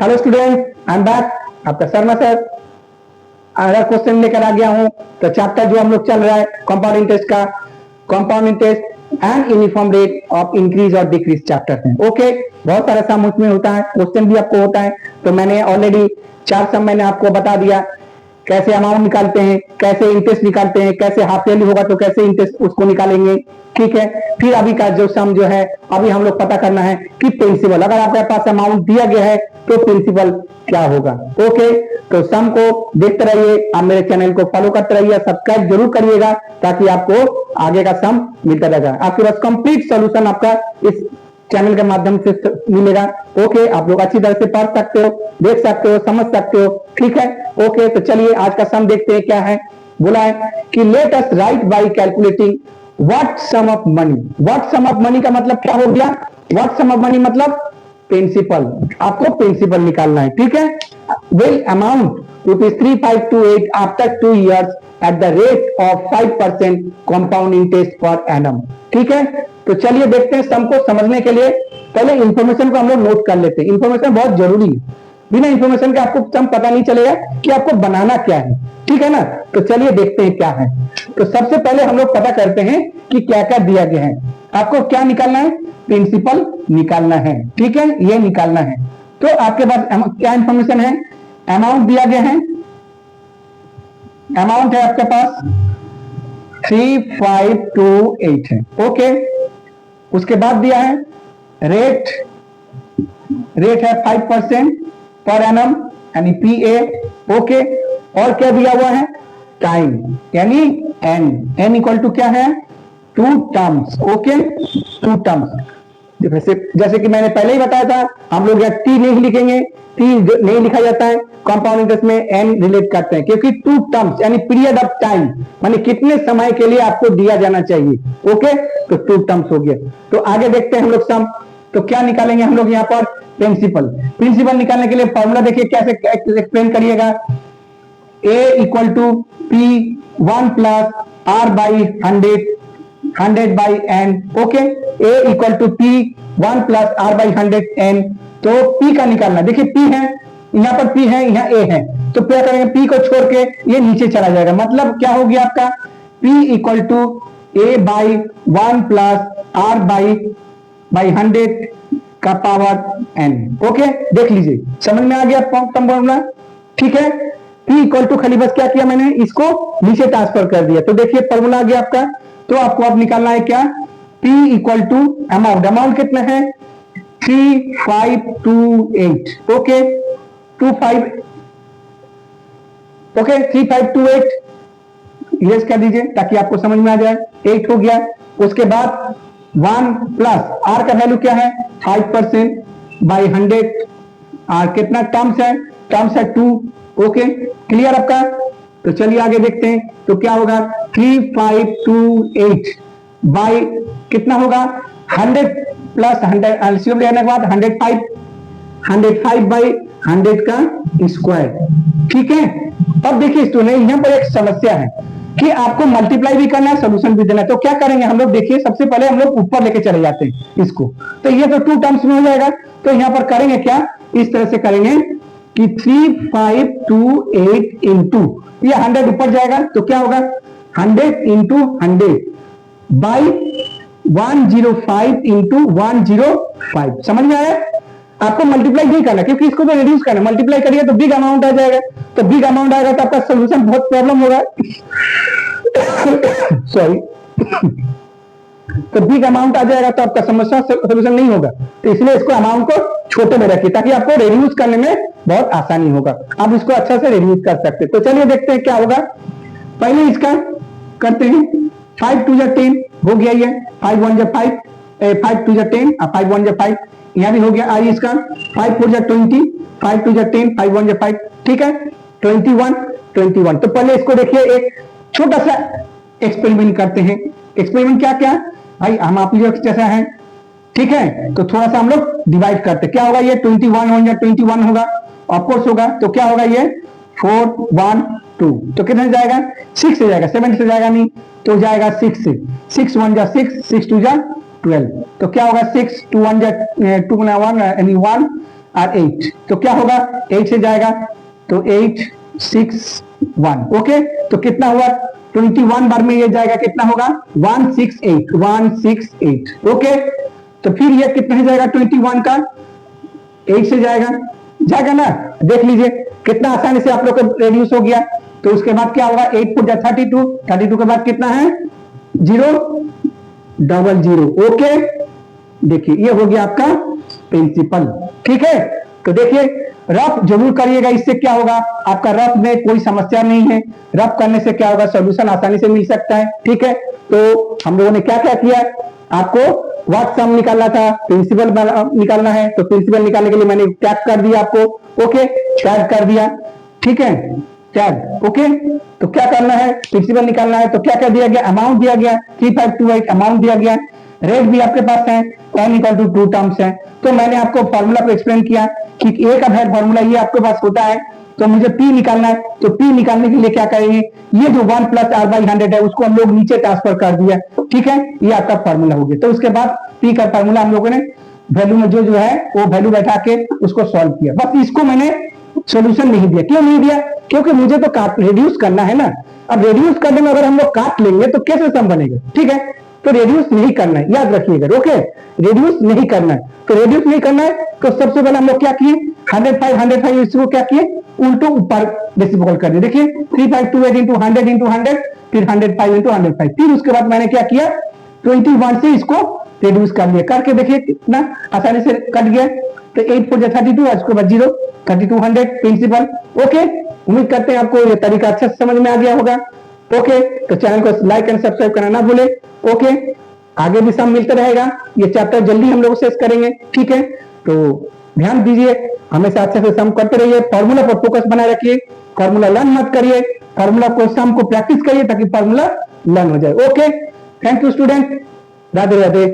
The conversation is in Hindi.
Hello student, I am back. आपका शर्मा सर अगला क्वेश्चन लेकर आ गया हूं। तो चैप्टर जो हम लोग चल रहा है कंपाउंड इंटरेस्ट का, compound interest and uniform rate of increase और डिक्रीज चैप्टर है। ओके, बहुत सारा सम उसमें होता है, क्वेश्चन भी आपको होता है। तो मैंने ऑलरेडी 4 सम मैंने आपको बता दिया, कैसे अमाउंट निकालते हैं, कैसे इंटरेस्ट निकालते हैं, कैसे हाफ ईयरली होगा तो कैसे इंटरेस्ट उसको निकालेंगे। ठीक है, फिर अभी का जो सम जो है अभी हम लोग पता करना है कि प्रिंसिपल, अगर आपके पास अमाउंट दिया गया है तो प्रिंसिपल क्या होगा। ओके, तो सम को देखते रहिए, आप मेरे चैनल को फॉलो करते रहिए, सब्सक्राइब जरूर करिएगा ताकि आपको आगे का सम मिलता रहेगा। आपके पास कंप्लीट सॉल्यूशन आपका इस चैनल के माध्यम से मिलेगा। ओके, आप लोग अच्छी तरह से पढ़ सकते हो, देख सकते हो, समझ सकते हो। ठीक है, ओके, तो चलिए आज का सम देखते हैं क्या है। बोला है कि let us write by calculating what sum of money. What sum of money का मतलब क्या हो गया? व्हाट सम ऑफ मनी मतलब प्रिंसिपल, आपको प्रिंसिपल निकालना है। ठीक है, will amount ₹3528 after 2 years at the rate of 5% compound interest per annum. ठीक है, तो चलिए देखते हैं सम को समझने के लिए पहले इंफॉर्मेशन को हम लोग नोट कर लेते हैं। इंफॉर्मेशन बहुत जरूरी है, बिना इंफॉर्मेशन के आपको सम पता नहीं चलेगा कि आपको बनाना क्या है। ठीक है ना, तो चलिए देखते हैं क्या है। तो सबसे पहले हम लोग पता करते हैं कि क्या क्या दिया गया है। आपको क्या निकालना है? प्रिंसिपल निकालना है। ठीक है, ये निकालना है। तो आपके पास क्या इंफॉर्मेशन है? अमाउंट दिया गया है, अमाउंट है आपके पास 3528 है। ओके, उसके बाद दिया है रेट, रेट है 5% पर एनम यानी PA। ओके, और क्या दिया हुआ है? टाइम यानी N, N इक्वल टू क्या है? 2 टर्म्स। Okay, 2 terms. जैसे कि मैंने पहले ही बताया था, हम लोग यहाँ T नहीं लिखेंगे, T नहीं लिखा जाता है कंपाउंड इंटरेस्ट में, N रिलेट करते हैं क्योंकि 2 टर्म्स यानी पीरियड ऑफ टाइम, माने कितने समय के लिए आपको दिया जाना चाहिए। ओके, तो 2 टर्म्स हो गया। तो आगे देखते हैं हम लोग सम। तो क्या निकालेंगे हम लोग यहाँ पर? प्रिंसिपल। प्रिंसिपल निकालने के लिए फॉर्मूला देखिए, कैसे एक्सप्लेन करिएगा। A equal to P1 plus R by 100 by N। Okay, A equal to P1 plus R by 100 N। तो P का निकालना, देखिए P है, यहाँ पर P है, यहाँ A है, तो क्या करेंगे? P को छोड़ के ये नीचे चला जाएगा। मतलब क्या हो गया आपका? P equal to A by 1 plus R by 100 का पावर N। ओके, देख लीजिए, समझ में आ गया फॉर्मूला। ठीक है, P इक्वल टू खाली बस क्या किया मैंने? इसको नीचे ट्रांसफर कर दिया। तो देखिए फॉर्मूला आ गया आपका। तो आपको अब निकालना है क्या? P equal to amount, amount कितना है? 3528। ओके, 3528 इरेज कर दीजिए ताकि आपको समझ में आ जाए। 8 हो गया। उसके बाद 1 प्लस R का वैल्यू क्या है? 5% बाई 100। R कितना टर्म्स है? टर्म्स है 2। ओके, क्लियर आपका? तो चलिए आगे देखते हैं। तो क्या होगा? 3528 बाई कितना होगा? 100 प्लस 100 एलसीएम लेने के बाद 105 बाई 100 का स्क्वायर। ठीक है, अब देखिए स्टूडेंट, यहाँ पर एक समस्या है कि आपको मल्टीप्लाई भी करना है, सोल्यूशन भी देना है। तो क्या करेंगे हम लोग? देखिए सबसे पहले हम लोग ऊपर लेके चले जाते हैं इसको। तो ये तो 2 टर्म्स में हो जाएगा। तो यहाँ पर करेंगे क्या? इस तरह से करेंगे कि 3528 इंटू ये 100 ऊपर जाएगा तो क्या होगा? 100 इंटू 100 बाई 105 इंटू 105। समझ में आया? आपको मल्टीप्लाई नहीं करना क्योंकि इसको तो रिड्यूस करना, मल्टीप्लाई करिए तो बिग अमाउंट आ जाएगा। तो बिग अमाउंट आएगा तो आपका सोल्यूशन बहुत प्रॉब्लम होगा। सॉरी, तो बिग अमाउंट आ जाएगा तो आपका समस्या सोल्यूशन नहीं होगा। तो इसलिए इसको अमाउंट को छोटे में रखिए ताकि आपको रिड्यूस करने में बहुत आसानी होगा। आप इसको अच्छा से रिड्यूस कर सकते हैं। तो चलिए देखते हैं क्या होगा। पहले इसका करते हैं। 5 2 10 हो गया, ये 5 1 5, 5 2 10, 5 1 5, यहां भी हो गया। आई इसका 5 4 20, 5 2 10, 5 1 5। ठीक है, 21। तो पहले इसको देखिए, एक छोटा सा एक्सपेरिमेंट करते हैं। एक्सपेरिमेंट क्या क्या भाई, हम आप लोग जैसा है। ठीक है, तो थोड़ा सा हम लोग डिवाइड करते। क्या होगा? ये 21 होगा, ऑफकोर्स होगा। तो क्या होगा? ये 4 1 2, तो कितने से जाएगा? 6 से जाएगा, 7 से जाएगा नहीं, तो जाएगा 6 से। 6 1 जा 6, 6 2 जा 12। तो क्या होगा? 6 2 1 जा 2 1 यानी 1, और 8, तो क्या होगा 8 से जाएगा तो 8 6 1। ओके, तो कितना हुआ 21 बार में ये जाएगा, कितना होगा 168 168। ओके, तो फिर ये कितना हो जाएगा 21 का 8 से जाएगा ना, देख लीजिए कितना आसानी से आप लोग को रेड्यूस हो गया। तो उसके बाद क्या होगा 8 4 32, 32 के बाद कितना है 0 00। ओके, देखिए ये हो गया आपका प्रिंसिपल। ठीक है, तो देखिए रफ जरूर करिएगा, इससे क्या होगा आपका रफ में कोई समस्या नहीं है, रफ करने से क्या होगा सॉल्यूशन आसानी से मिल सकता है। ठीक है, तो हम लोगों ने क्या क्या किया, आपको व्हाट सम निकालना था, प्रिंसिपल निकालना है, तो प्रिंसिपल निकालने के लिए मैंने टैग कर दिया आपको। ओके, टैग कर दिया, ठीक है टैग। ओके, तो क्या करना है प्रिंसिपल निकालना है, तो क्या क्या दिया गया, अमाउंट दिया गया 3528 अमाउंट दिया गया, रेट भी आपके पास है, n इक्वल टू 2 टर्म्स है। तो मैंने आपको फॉर्मूला को एक्सप्लेन किया कि ए का वैल्यू फॉर्मूला ये आपके पास होता है, तो मुझे p निकालना है, तो p निकालने के लिए क्या करेंगे, ये जो 1 प्लस r बाई 100 है उसको हम लोग नीचे ट्रांसफर कर दिया। ठीक है, ये आपका फॉर्मूला हो गया। तो उसके बाद p का फॉर्मूला हम लोगों ने वैल्यू में जो है वो वैल्यू बैठा के उसको सॉल्व किया, बस इसको मैंने सोल्यूशन नहीं दिया। क्यों नहीं दिया, क्योंकि मुझे तो काट रिड्यूस करना है ना। अब रिड्यूस करने में अगर हम लोग काट लेंगे तो कैसे सम बनेगा। ठीक है, तो रिड्यूस नहीं करना है, याद रखिएगा। ओके, रिड्यूस नहीं करना है, तो रिड्यूस नहीं करना है तो सबसे पहले हम लोग क्या किए 105 इसको क्या किए उल्टो ऊपर रेसिप्रोकल कर दिए। देखिए 3528 इंटू 100 इंटू 100 फिर 105 इंटू 105, फिर उसके बाद मैंने क्या किया 21 से इसको रिड्यूस कर लिया, करके देखिए कितना आसानी से कट गया। तो 8 4 32, उसके बाद 0 3200 प्रिंसिपल। ओके, उम्मीद करते हैं आपको ये तरीका अच्छा समझ में आ गया होगा। ओके, तो चैनल को लाइक एंड सब्सक्राइब करना ना भूले। ओके, आगे भी सम मिलता रहेगा, ये चैप्टर जल्दी हम लोग शेष करेंगे। ठीक है, तो ध्यान दीजिए, हमेशा अच्छे से सम करते रहिए, फॉर्मूला पर फोकस बनाए रखिए, फॉर्मूला लर्न मत करिए, फॉर्मूला को सम को प्रैक्टिस करिए ताकि फॉर्मूला लर्न हो जाए। Okay, thank you student, Radhe Radhe.